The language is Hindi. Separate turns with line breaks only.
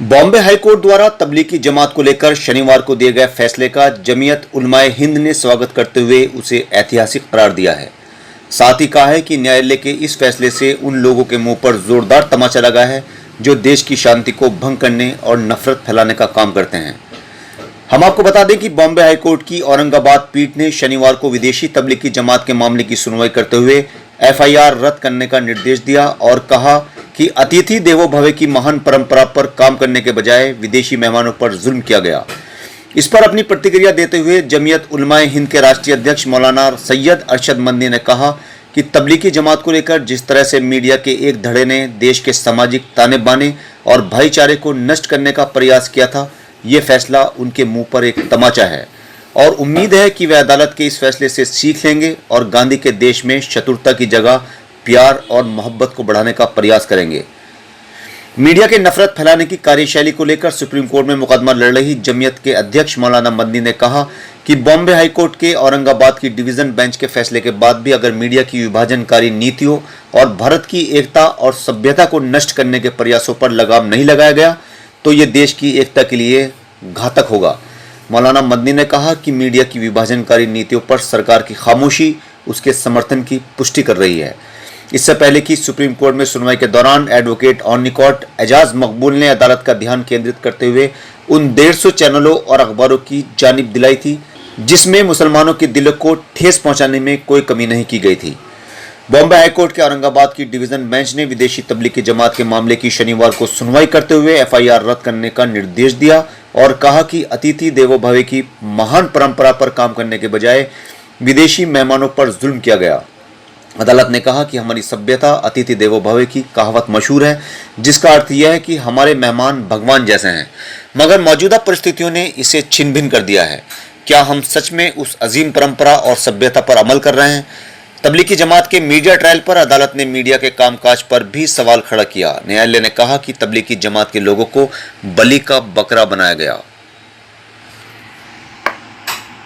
बॉम्बे हाईकोर्ट द्वारा तबलीगी जमात को लेकर शनिवार को दिए गए फैसले का जमीयत उलमाए हिंद ने स्वागत करते हुए उसे ऐतिहासिक करार दिया है। साथ ही कहा है कि न्यायालय के इस फैसले से उन लोगों के मुंह पर जोरदार तमाचा लगा है जो देश की शांति को भंग करने और नफरत फैलाने का काम करते हैं। हम आपको बता दें कि बॉम्बे हाईकोर्ट की औरंगाबाद पीठ ने शनिवार को विदेशी तबलीगी जमात के मामले की सुनवाई करते हुए एफआईआर रद्द करने का निर्देश दिया और कहा कि अतिथि देवो भव की महान परंपरा पर काम करने के बजाय विदेशी मेहमानों पर जुल्म किया गया। इस पर अपनी प्रतिक्रिया देते हुए जमीयत उलमाए हिंद के राष्ट्रीय अध्यक्ष मौलाना सैयद अरशद मंदी ने कहा कि तबलीगी जमात को लेकर जिस तरह से मीडिया के एक धड़े ने देश के सामाजिक ताने बाने और भाईचारे को नष्ट करने का प्रयास किया था, ये फैसला उनके मुंह पर एक तमाचा है और उम्मीद है कि वे अदालत के इस फैसले से सीख लेंगे और गांधी के देश में शत्रुता की जगह प्यार और मोहब्बत को बढ़ाने का प्रयास करेंगे। मीडिया के नफरत फैलाने की कार्यशैली को लेकर सुप्रीम कोर्ट में मुकदमा लड़ रही जमीयत के अध्यक्ष मौलाना मंदी ने कहा कि बॉम्बे हाईकोर्ट के औरंगाबाद की डिवीजन बेंच के फैसले के बाद भी अगर मीडिया की विभाजनकारी नीतियों और भारत की एकता और सभ्यता को नष्ट करने के प्रयासों पर लगाम नहीं लगाया गया तो ये देश की एकता के लिए घातक होगा। मौलाना मंदी ने कहा कि मीडिया की विभाजनकारी नीतियों पर सरकार की खामोशी उसके समर्थन की पुष्टि कर रही है। इससे पहले कि सुप्रीम कोर्ट में सुनवाई के दौरान एडवोकेट ऑन रिकॉर्ड एजाज मकबूल ने अदालत का ध्यान केंद्रित करते हुए उन 150 चैनलों और अखबारों की जानिब दिलाई थी जिसमें मुसलमानों के दिलों को ठेस पहुंचाने में कोई कमी नहीं की गई थी। बॉम्बे हाईकोर्ट के औरंगाबाद की डिवीजन बेंच ने विदेशी तबलीगी जमात के मामले की शनिवार को सुनवाई करते हुए एफआईआर रद्द करने का निर्देश दिया और कहा कि अतिथि देवो भव की महान परंपरा पर काम करने के बजाय विदेशी मेहमानों पर जुल्म किया गया। अदालत ने कहा कि हमारी सभ्यता अतिथि देवो भव की कहावत मशहूर है जिसका अर्थ यह है कि हमारे मेहमान भगवान जैसे हैं, मगर मौजूदा परिस्थितियों ने इसे छिन्न भिन्न कर दिया है। क्या हम सच में उस अजीम परंपरा और सभ्यता पर अमल कर रहे हैं? तबलीगी जमात के मीडिया ट्रायल पर अदालत ने मीडिया के कामकाज पर भी सवाल खड़ा किया। न्यायालय ने कहा कि तबलीगी जमात के लोगों को बलि का बकरा बनाया गया।